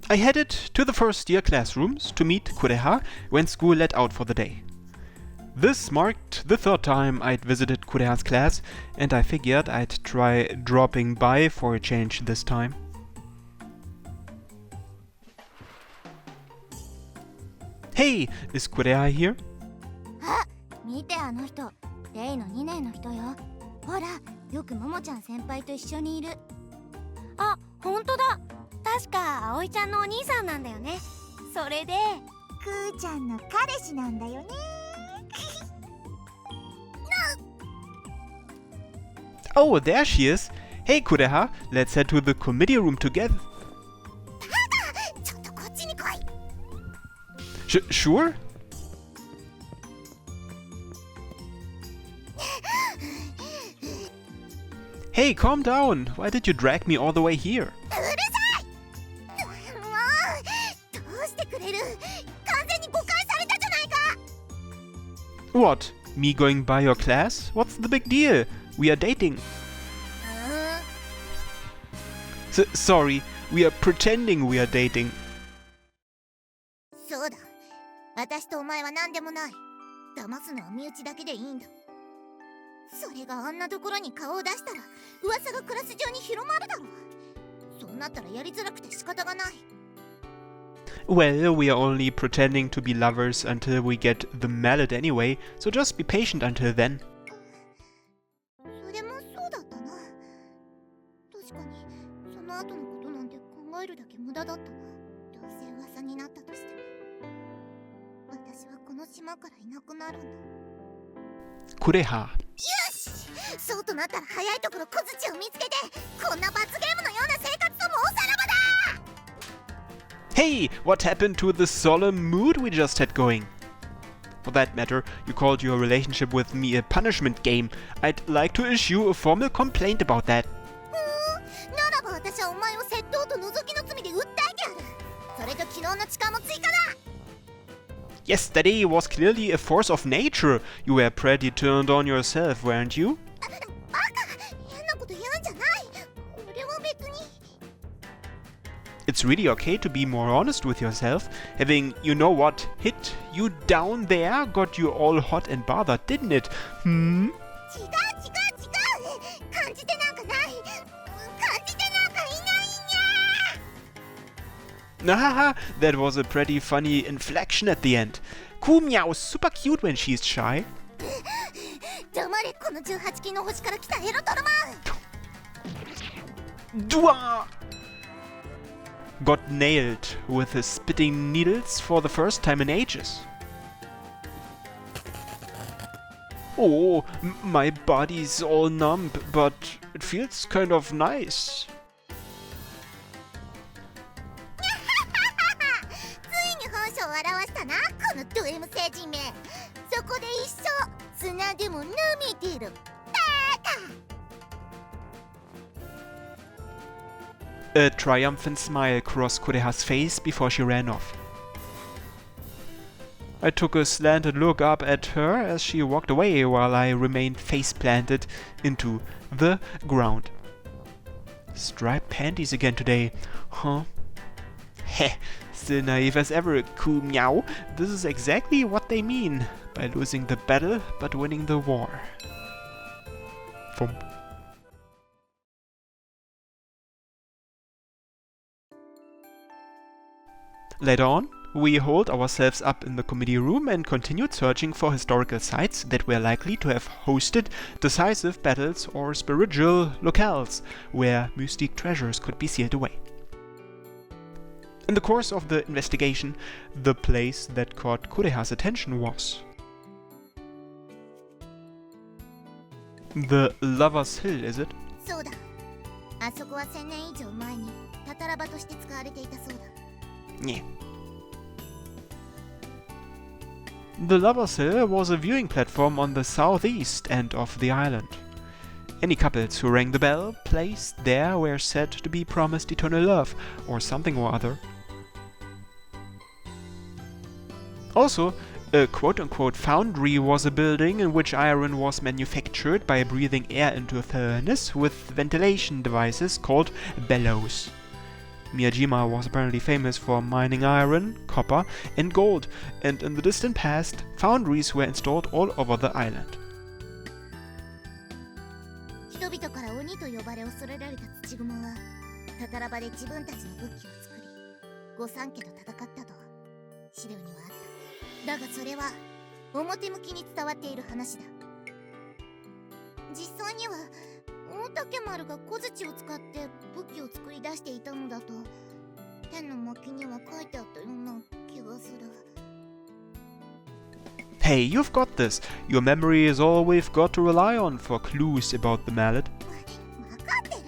I headed to the first year classrooms to meet Kureha when school let out for the day. This marked the third time I'd visited Kureha's class, and I figured I'd try dropping by for a change this time. Hey, is Kureha here? あ、見てあの人。レイの2年の人よ。ほら、よくももちゃん先輩と一緒にいる。あ、ほんとだ。確か葵ちゃんのお兄さんなんだよね。それでくーちゃんの彼氏なんだよね。Oh, there she is. Hey Kureha, let's head to the committee room together. ちょっとこっちに来い。Sure? Hey, calm down. Why did you drag me all the way here? うるさい。もう、どうしてくれる。完全に誤解されたじゃないか。What? Me going by your class? What's the big deal? We are dating. Sorry, we are pretending we are dating. そうだ。私とお前は何でもない。騙すのは身内だけでいいんだ。それがあんなところに顔を出したら噂がクラス上に広まるだろう。そうなったらやりづらくて仕方がない。Well, we are only pretending to be lovers until we get the mallet anyway, so just be patient until then. それもそうだったな。確かにその後のことなんて考えるだけ無駄だったな。どうせ噂になったとしても私はこの島からいなくなるんだ。Kureha. よし、そうとなったら早いところ小槌を見つけて、こんな罰ゲームのような生活ともおさらばだ。 Hey, what happened to the solemn mood we just had going? For that matter, you called your relationship with me a punishment game. I'd like to issue a formal complaint about that. ならば私はお前を窃盗と覗きの罪で訴えてやる。それと昨日の痴漢も追加だ。Yesterday was clearly a force of nature. You were pretty turned on yourself, weren't you? バカ、変なこと言うんじゃない。俺は別に。It's really okay to be more honest with yourself. Having, you know what, hit you down there got you all hot and bothered, didn't it? 違う。感じてなんかない。感じてなんかいないんや。Haha, that was a pretty funny inflection at the end. Meow's super cute when she's shy. 黙れ、この18金の星から来たエロトロマン。 Dua! Got nailed with his spitting needles for the first time in ages. Oh, my body's all numb, but it feels kind of nice. ついに本性を表したな、このド M 星人め。そこで一生砂でも舐めてる。A triumphant smile crossed Kureha's face before she ran off. I took a slanted look up at her as she walked away while I remained face-planted into the ground. Striped panties again today, huh? Heh, still naive as ever, Meow. This is exactly what they mean by losing the battle but winning the war. Thump. Later on, we holed ourselves up in the committee room and continued searching for historical sites that were likely to have hosted decisive battles or spiritual locales where mystic treasures could be sealed away. In the course of the investigation, the place that caught Kureha's attention was the Lover's Hill, is it? そうだ。あそこは1000年以上前にたたら場として使われていたそうだ。Yeah. The Lover's Hill was a viewing platform on the southeast end of the island. Any couples who rang the bell placed there were said to be promised eternal love, or something or other. Also, a quote-unquote foundry was a building in which iron was manufactured by breathing air into a furnace with ventilation devices called bellows. Miyajima was apparently famous for mining iron, copper, and gold, and in the distant past, foundries were installed all over the island. 人々から鬼と呼ばれ恐れられた土蜘蛛はタタラ場で自分たちの武器を作り御三家と戦ったと資料にはあった。だがそれは表向きに伝わっている話だ。実際には大竹丸が小槌を使って武器を作り出していたのだと天の巻には書いてあったような気がする。 Hey, you've got this! Your memory is all we've got to rely on for clues about the mallet. 分かってる。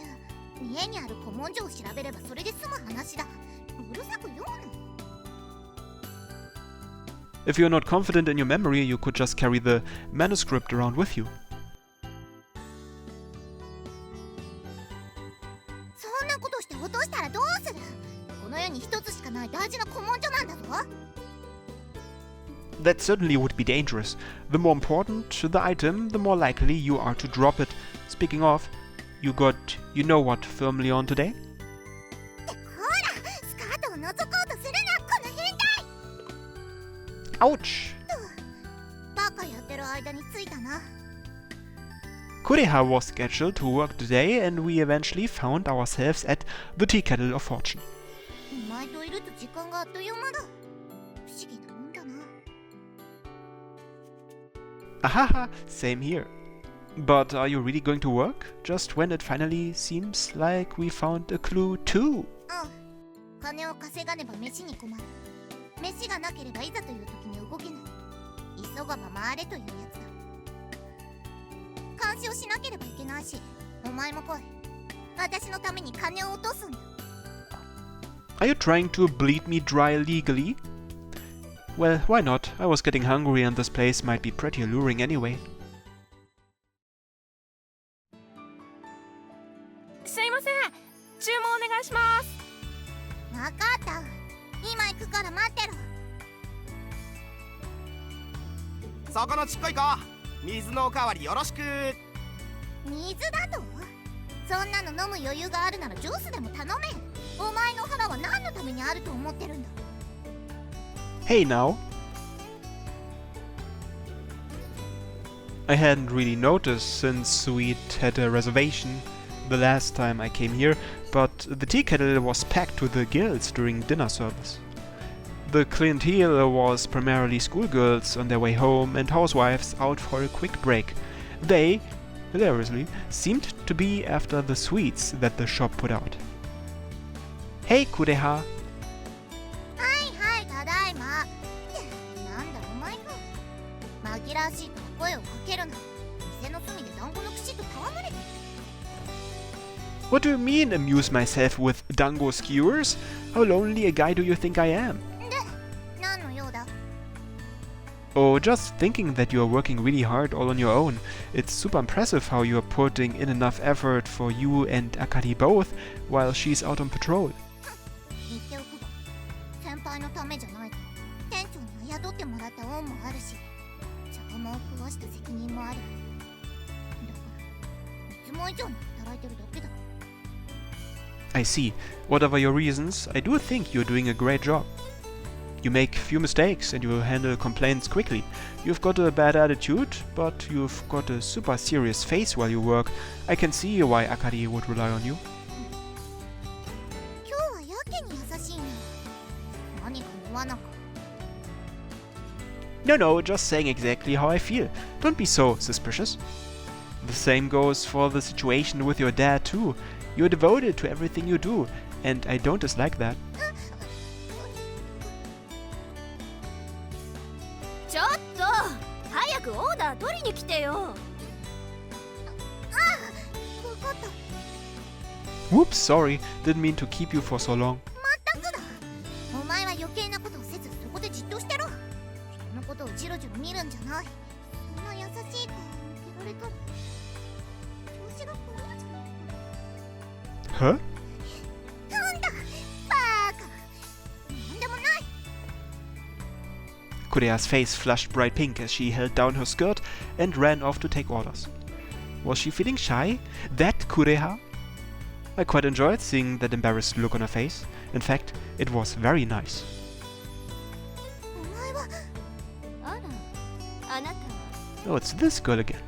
家にある古文書を調べればそれで済む話だ。うるさく言うの。 If you're not confident in your memory, you could just carry the manuscript around with you. そんなことして落としたらどうする？この世に一つしかない大事な古文書なんだぞ。 That certainly would be dangerous. The more important the item, the more likely you are to drop it. Speaking of, you got, you know what, firmly on today? ほら、スカートを覗こうとするな、この変態。 Ouch! バカやってる間に着いたな。 Kureha was scheduled to work today, and we eventually found ourselves at the tea kettle of fortune. お前といると時間があっという間だ。不思議なもんだな。 Ahaha, same here. But are you really going to work? Just when it finally seems like we found a clue too? 金を稼がねば飯に困る。飯がなければいざという時に動けない。急がば回れというやつだ。監視をしなければいけないし、お前も来い。私のために金を落とすんだ。 Are you trying to bleed me dry legally? Well, why not? I was getting hungry and this place might be pretty alluring anyway. すいません、注文お願いします。わかった。今行くから待ってろ。そこのちっこい子、水のおかわりよろしく。水だと？そんなの飲む余裕があるならジュースでも頼め。お前の腹は何のためにあると思ってるんだ。 Hey now! I hadn't really noticed since we'd had a reservation the last time I came here, but the tea kettle was packed to the gills during dinner service. The clientele was primarily schoolgirls on their way home and housewives out for a quick break. They, hilariously, seemed to be after the sweets that the shop put out. Hey, Kureha! ただいま。なんだお前か。紛らわしいから声をかけるな。店の隅で団子の串と戯れてる。 What do you mean, amuse myself with dango skewers? How lonely a guy do you think I am? で、何の用だ？ Oh, just thinking that you are working really hard all on your own. It's super impressive how you are putting in enough effort for you and Akari both while she's out on patrol. 言っておくが、先輩のためじゃないが、店長に雇ってもらった恩もあるし、茶釜を食わした責任もある。だから、いつも以上に働いてるだけだ。 I see. Whatever your reasons, I do think you're doing a great job. You make few mistakes and you handle complaints quickly. You've got a bad attitude, but you've got a super serious face while you work. I can see why Akari would rely on you. 今日はやけに優しいね。何かの罠か。 No, just saying exactly how I feel. Don't be so suspicious. The same goes for the situation with your dad too. You're devoted to everything you do, and I don't dislike that. ちょっと早くオーダー取りに来てよ。わかった。 Whoops, sorry. Didn't mean to keep you for so long. まったくだ。お前は余計なことをせずそこでじっとしてろ。人のことをジロジロ見るんじゃない。そんな優しい顔を向けられたら調子が狂うじゃない。 Huh? なんだバーカ。なんでもない。 Kureha's face flushed bright pink as she held down her skirt and ran off to take orders. Was she feeling shy? That Kureha? I quite enjoyed seeing that embarrassed look on her face. In fact, it was very nice. お前はあら、あなたは Oh, it's this girl again.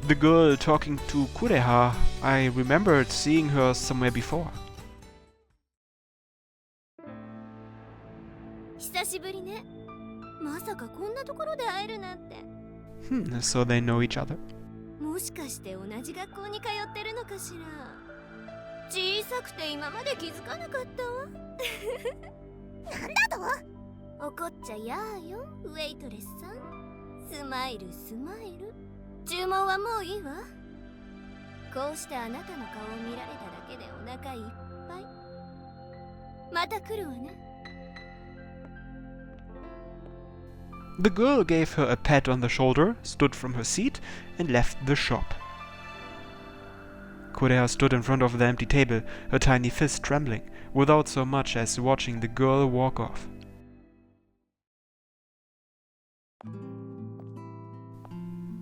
The girl talking to Kureha. I remembered seeing her somewhere before. 久しぶりね。まさかこんなところで会えるなんて。So they know each other. もしかして同じ学校に通ってるのかしら。小さくて今まで気づかなかったわ。なんだと？怒っちゃやーよ、ウェイトレスさん。スマイルスマイル。注文はもういいわ。こうしてあなたの顔を見られただけでお腹いっぱい。また来るわね。The girl gave her a pat on the shoulder, stood from her seat, and left the shop. Kureha stood in front of the empty table, her tiny fist trembling, without so much as watching the girl walk off.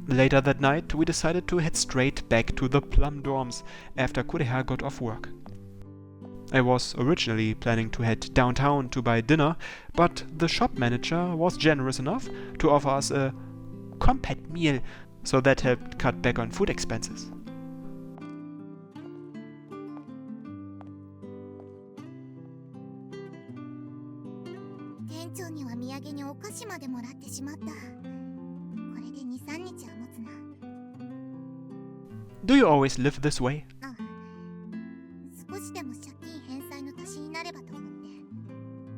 Later that night, we decided to head straight back to the Plum dorms after Kureha got off work. I was originally planning to head downtown to buy dinner, but the shop manager was generous enough to offer us a compact meal, so that helped cut back on food expenses. 店長には土産にお菓子までもらってしまった。これで2、3日は持つな。Do you always live this way? ああ、少しでも借金返済の足しになればと思っ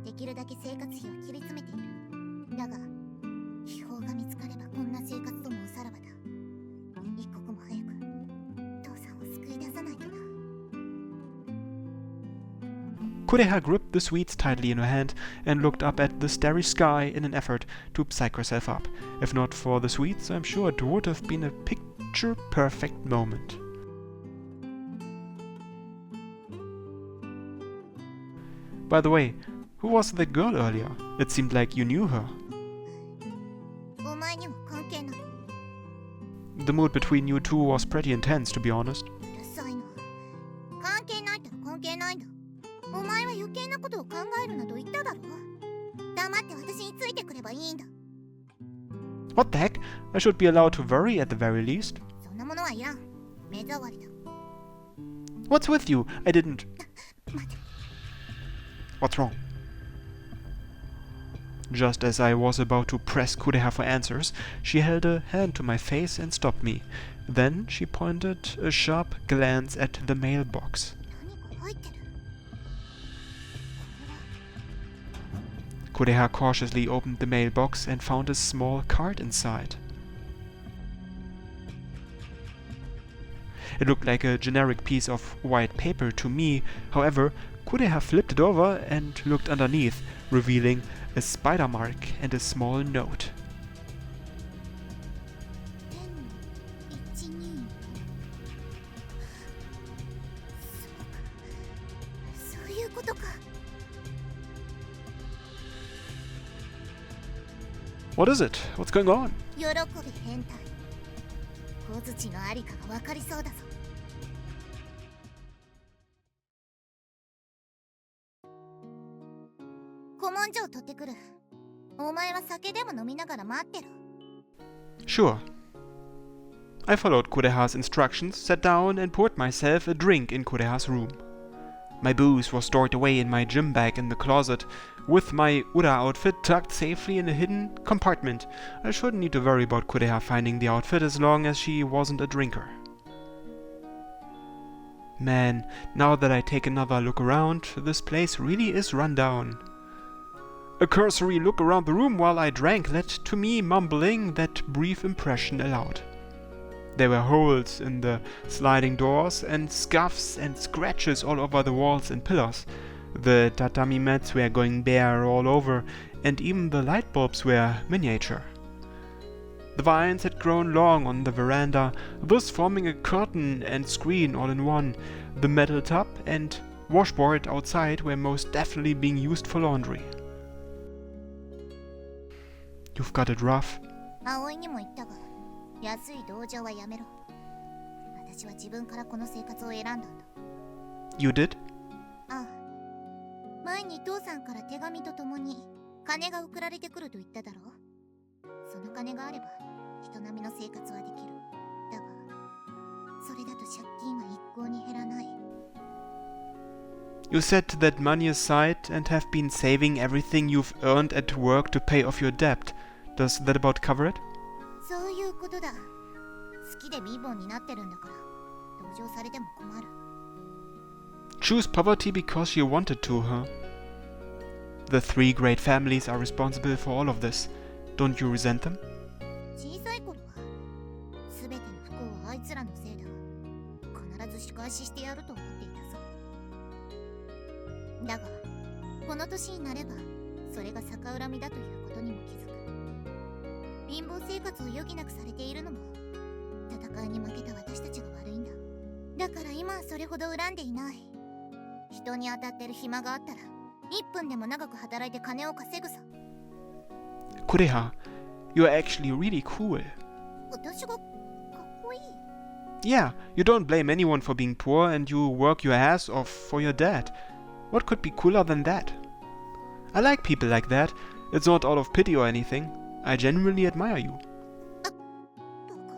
て、できるだけ生活費を切り詰めている。だが、秘宝が見つかればこんな生活ともおさらばだ。一刻も早く父さんを救い出さないとな。Kureha gripped the sweets tightly in her hand and looked up at the starry sky in an effort to psych herself up. If not for the sweets, I'm sure it would have been a picture-perfect moment. By the way, who was that girl earlier? It seemed like you knew her. お前には関係ない。The mood between you two was pretty intense, to be honest. うるさいな。関係ないったら関係ないんだ。お前は余計なことを考えるなと言っただろ。黙って私についてくればいいんだ。 What the heck? I should be allowed to worry at the very least. そんなものはいらん。目障りだ。 What's with you? I didn't... 待て。 What's wrong? Just as I was about to press Kureha for answers, she held a hand to my face and stopped me. Then she pointed a sharp glance at the mailbox. 何か入ってる。 Kureha cautiously opened the mailbox and found a small card inside. It looked like a generic piece of white paper to me. However, Kureha flipped it over and looked underneath, revealing a spider mark and a small note. 1012。そういうことか。 What is it? What's going on? 喜び変態。小槌のありかが分かりそうだぞ。古文書を取ってくる。お前は酒でも飲みながら待ってろ。 Sure. I followed Kureha's instructions, sat down and poured myself a drink in Kureha's room. My booze was stored away in my gym bag in the closet, with my Ura outfit tucked safely in a hidden compartment. I shouldn't need to worry about Kureha finding the outfit as long as she wasn't a drinker. Man, now that I take another look around, this place really is run down. A cursory look around the room while I drank led to me mumbling that brief impression aloud. There were holes in the sliding doors and scuffs and scratches all over the walls and pillars. The tatami mats were going bare all over, and even the light bulbs were miniature. The vines had grown long on the veranda, thus forming a curtain and screen all in one. The metal tub and washboard outside were most definitely being used for laundry. You've got it rough. 葵にも言ったが、安い同情はやめろ。私は自分からこの生活を選んだんだ。You did? に父さんから手紙とともに金が送られてくると言っただろう。その金があれば人並みの生活はできる。だがそれだと借金は一向に減らない。 You set that money aside and have been saving everything you've earned at work to pay off your debt. Does that about cover it? そういうことだ。好きで貧乏になってるんだから同情されても困る。 Choose poverty because you wanted to, huh? The three great families are responsible for all of this. Don't you resent them? 小さい頃は全ての不幸はあいつらのせいだ。必ず仕返ししてやると思っていたさ。だがこの年になればそれが逆恨みだということにも気づく。貧乏生活を余儀なくされているのも戦いに負けた私たちが悪いんだ。だから今はそれほど恨んでいない。人に当たってる暇があったら1分でも長く働いて金を稼ぐさ。 Kureha, you're actually really cool. 私がかっこいい？ Yeah, you don't blame anyone for being poor and you work your ass off for your dad. What could be cooler than that? I like people like that. It's not out of pity or anything. I genuinely admire you. どうか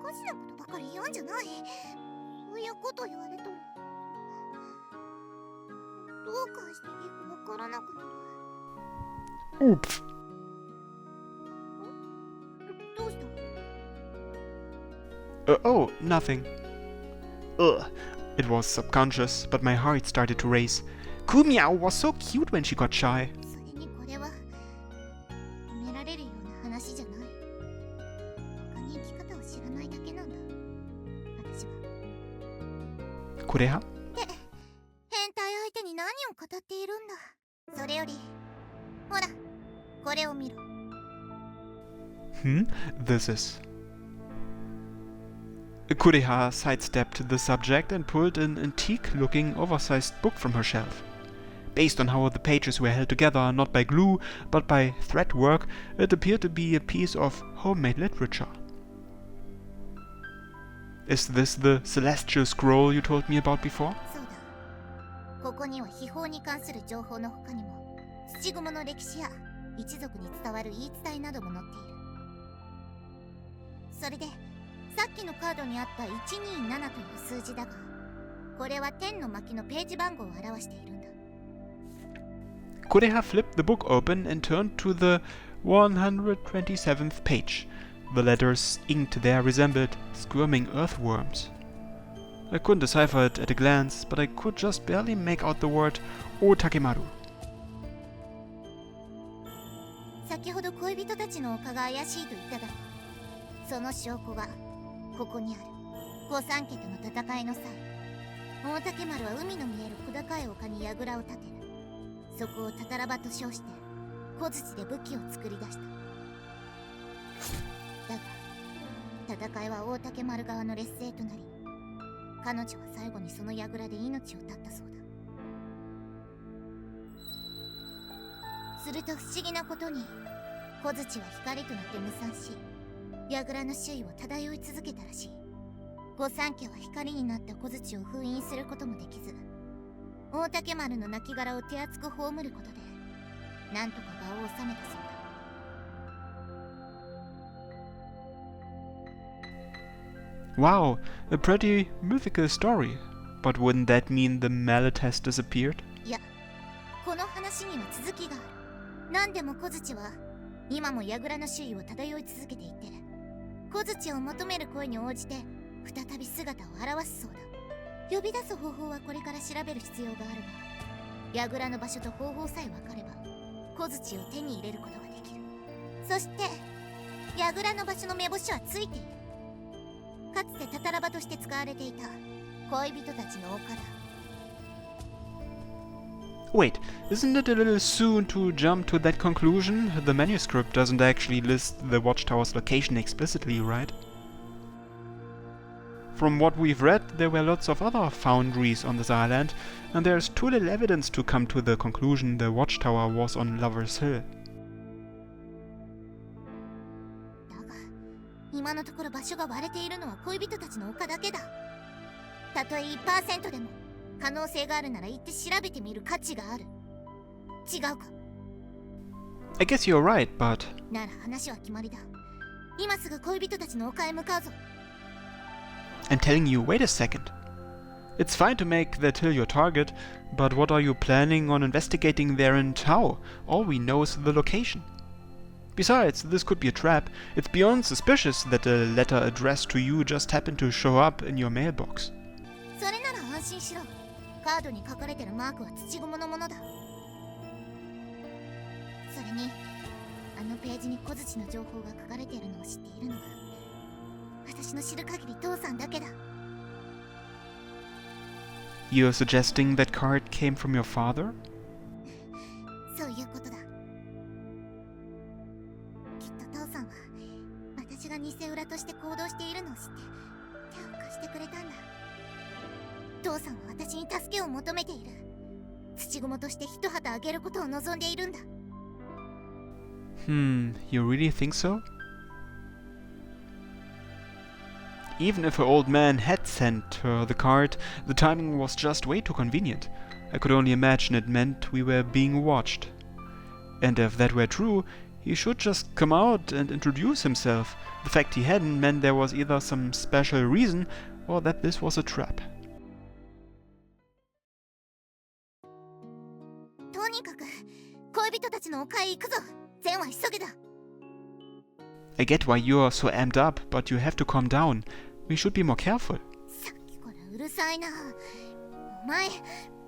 おかしなことばかり言うんじゃない。そういうこと言われたらどう返していいかわからなくなる。 Oops. どうした？ Oh, nothing. Ugh. It was subconscious, but my heart started to race. Kumiao was so cute when she got shy. それにこれは褒められるような話じゃない。他に生き方を知らないだけなんだ。私は。 Kureha? 変態相手に何を語っているんだ。それよりほらこれを見ろ。 This is... Kureha sidestepped the subject and pulled an antique-looking, oversized book from her shelf. Based on how the pages were held together, not by glue, but by thread work, it appeared to be a piece of homemade literature. Is this the celestial scroll you told me about before? そうだ。ここには秘宝に関する情報の他にも土蜘蛛の歴史や一族に伝わる言い伝えなども載っている。それでさっきのカードにあった127という数字だが、これは天の巻のページ番号を表しているんだ。 Kureha flipped the book open and turned to the 127th page. The letters inked there resembled squirming earthworms. I couldn't decipher it at a glance, but I could just barely make out the word Otakemaru. 先ほど恋人たちの丘が怪しいと言っただろう。その証拠がここにある。御三家との戦いの際、大竹丸は海の見える小高い丘に櫓を立てる。そこをたたら場と称して小槌で武器を作り出した。だが戦いは大竹丸側の劣勢となり、彼女は最後にその櫓で命を絶ったそうだ。すると不思議なことに小槌は光となって無散し、櫓の周囲を漂い続けたらしい。御三家は光になった小槌を封印することもできず、大竹丸の亡骸を手厚く葬ることでなんとか場を収めたそうだ。 Wow, a pretty mythical story. But wouldn't that mean the mallet has disappeared? いや、この話には続きがある。何でも小槌は今も櫓の周囲を漂い続けていて、小槌を求める声に応じて再び姿を現すそうだ。呼び出す方法はこれから調べる必要があるが、櫓の場所と方法さえ分かれば小槌を手に入れることができる。そして櫓の場所の目星はついている。かつてたたら場として使われていた恋人たちの丘だ。 Wait, isn't it a little soon to jump to that conclusion? The manuscript doesn't actually list the watchtower's location explicitly, right? From what we've read, there were lots of other foundries on this island, and there's too little evidence to come to the conclusion the watchtower was on Lover's Hill. だが今のところ場所が割れているのは恋人たちの丘だけだ。たとえ 1% でも可能性があるなら行って調べてみる価値がある。違うか？ I guess you're right, but... なら話は決まりだ。今すぐ恋人たちの丘へ向かうぞ。I'm telling you, wait a second. It's fine to make that hill your target, but what are you planning on investigating there and how? All we know is the location. Besides, this could be a trap. It's beyond suspicious that a letter addressed to you just happened to show up in your mailbox. それなら安心しろ。カードに書かれてるマークは土蜘蛛のものだ。それに、あのページに小槌の情報が書かれているのを知っているのは、私の知る限り父さんだけだ。You're suggesting that card came from your father? そういうことだ。きっと父さんは私が偽裏として行動しているのを知って手を貸してくれたんだ。父さんは私に助けを求めている。土蜘蛛として一旗あげることを望んでいるんだ。You really think so? Even if her old man had sent her the card, the timing was just way too convenient. I could only imagine it meant we were being watched. And if that were true, he should just come out and introduce himself. The fact he hadn't meant there was either some special reason or that this was a trap. とにかく恋人たちの丘へ行くぞ。善は急げだ。I get why you're so amped up, but you have to calm down. We should be more careful. さっきからうるさいな。お前、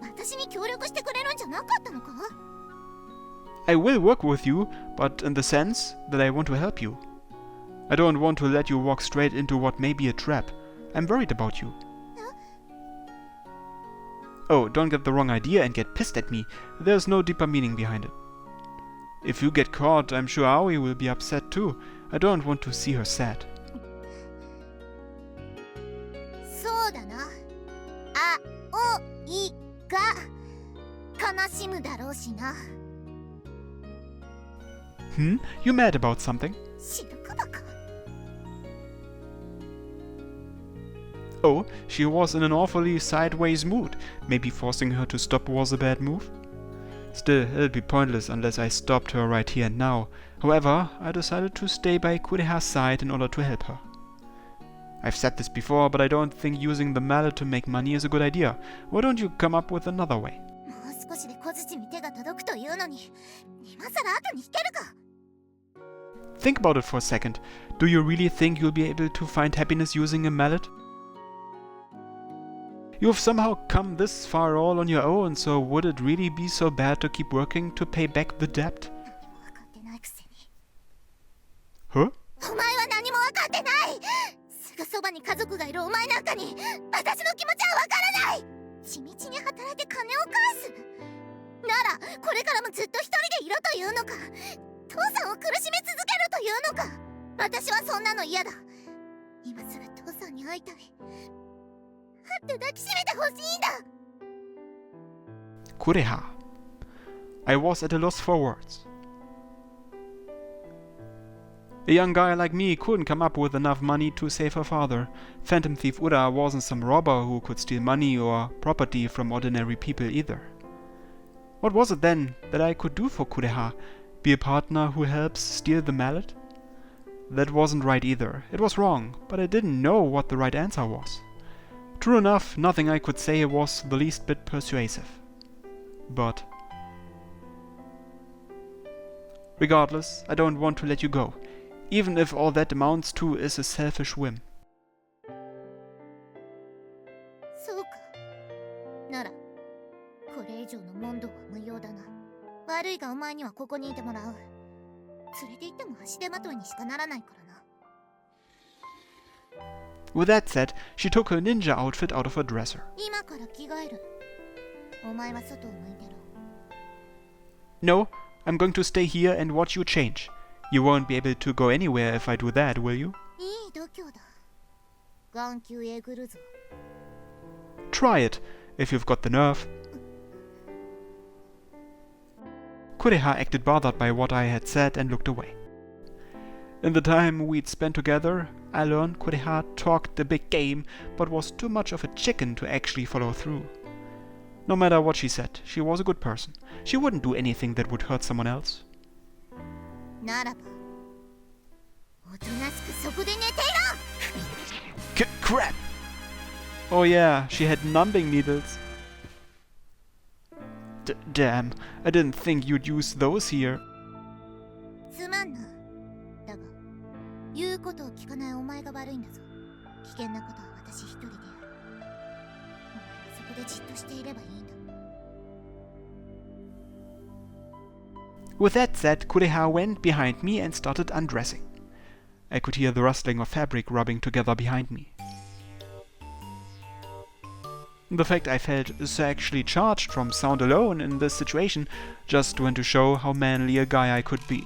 私に協力してくれるんじゃなかったのか？ I will work with you, but in the sense that I want to help you. I don't want to let you walk straight into what may be a trap. I'm worried about you. Oh, don't get the wrong idea and get pissed at me. There's no deeper meaning behind it. If you get caught, I'm sure Aoi will be upset too. I don't want to see her sad. そうだな。あおいが悲しむだろうしな。You mad about something? 知るかバカ。Oh, she was in an awfully sideways mood. Maybe forcing her to stop was a bad move? Still, it'll be pointless unless I stopped her right here and now. However, I decided to stay by Kureha's side in order to help her. I've said this before, but I don't think using the mallet to make money is a good idea. Why don't you come up with another way? もう少しで小槌に手が届くというのに、今さら後に引けるか。Think about it for a second. Do you really think you'll be able to find happiness using a mallet? You've somehow come this far all on your own, so would it really be so bad to keep working to pay back the debt? 分かってないくせに。Huh? お前は何も分かってない。すぐそばに家族がいるお前なんかに私の気持ちは分からない。地道に働いて金を返すならこれからもずっと一人でいろというのか、父さんを苦しめ続けるというのか。私はそんなの嫌だ。今すぐ父さんに会いたい。会って抱きしめてほしいんだ。Kureha. I was at a loss for words. A young guy like me couldn't come up with enough money to save her father. Phantom Thief Ura wasn't some robber who could steal money or property from ordinary people either. What was it then that I could do for Kureha? Be a partner who helps steal the mallet? That wasn't right either. It was wrong, but I didn't know what the right answer was. True enough, nothing I could say was the least bit persuasive. But... regardless, I don't want to let you go, even if all that amounts to is a selfish whim. そうか。なら、これ以上の問答は無用だな。悪いがお前にはここにいてもらう。連れて行っても足手まといにしかならないからな。With that said, she took her ninja outfit out of her dresser. 今から着替える。お前は外を向いてろ。No, I'm going to stay here and watch you change. You won't be able to go anywhere if I do that, will you? いい度胸だ。眼球えぐるぞ。Try it, if you've got the nerve. Kureha acted bothered by what I had said and looked away. In the time we'd spent together, I learned Kureha talked a big game, but was too much of a chicken to actually follow through. No matter what she said, she was a good person. She wouldn't do anything that would hurt someone else. ならばおとなしくそこで寝ていろ。 Crap! Oh yeah, she had numbing needles. Damn, I didn't think you'd use those here. すまんな。だが言うことを聞かないお前が悪いんだぞ。危険なことは私一人でやる。お前はそこでじっとしていればいいんだ。 With that said, Kureha went behind me and started undressing. I could hear the rustling of fabric rubbing together behind me. The fact I felt sexually charged from sound alone in this situation just went to show how manly a guy I could be.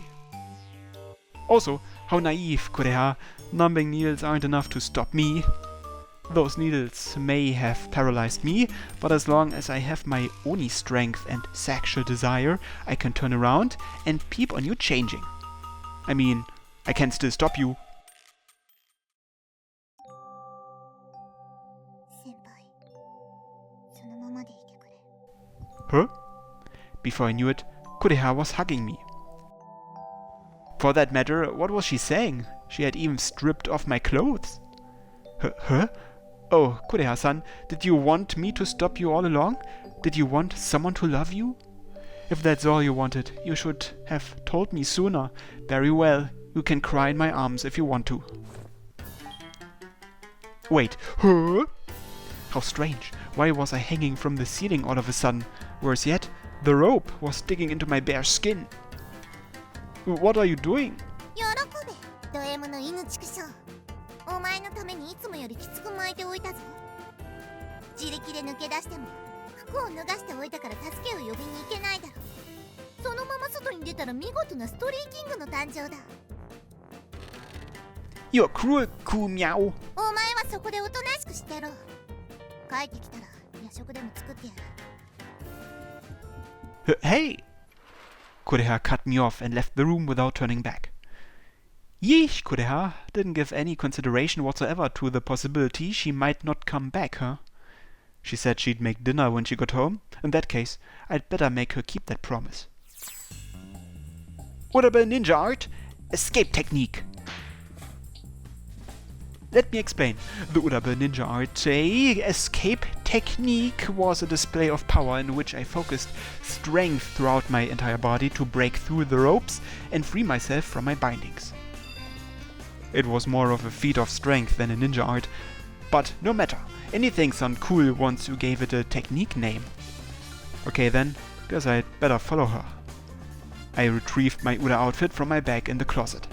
Also, how naive, Kureha. Numbing needles aren't enough to stop me. Those needles may have paralyzed me, but as long as I have my Oni strength and sexual desire, I can turn around and peep on you changing. I mean, I can still stop you. 先輩、そのままでいてくれ。 Huh? Before I knew it, Kureha was hugging me. For that matter, what was she saying? She had even stripped off my clothes. Huh? Oh, Kureha-san, did you want me to stop you all along? Did you want someone to love you? If that's all you wanted, you should have told me sooner. Very well, you can cry in my arms if you want to. Wait, huh? How strange. Why was I hanging from the ceiling all of a sudden? Worse yet, the rope was digging into my bare skin. What are you doing? 喜べ、ド M の犬畜生。お前のためにいつもよりきつく巻いておいたぞ。自力で抜け出しても服を脱がしておいたから助けを呼びに行けないだろ。そのまま外に出たら見事なストリーキングの誕生だ。 You're cruel, Meow. お前はそこでおとなしくしてろ。帰ってきたら夜食でも作ってやる。 Hey! Kureha cut me off and left the room without turning back. Yeesh, Kureha didn't give any consideration whatsoever to the possibility she might not come back, huh? She said she'd make dinner when she got home. In that case, I'd better make her keep that promise. Urabel ninja art, escape technique. Let me explain. The Urabel ninja art escape technique was a display of power in which I focused strength throughout my entire body to break through the ropes and free myself from my bindings. It was more of a feat of strength than a ninja art, but no matter. Anything sounded cool once you gave it a technique name. Okay then, guess I'd better follow her. I retrieved my Ura outfit from my bag in the closet.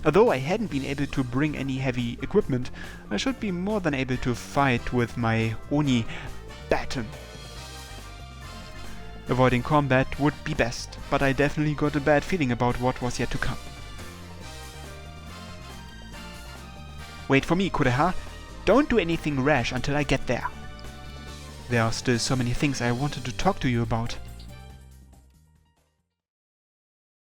Although I hadn't been able to bring any heavy equipment, I should be more than able to fight with my Oni baton. Avoiding combat would be best, but I definitely got a bad feeling about what was yet to come. Wait for me, Kureha. Don't do anything rash until I get there. There are still so many things I wanted to talk to you about.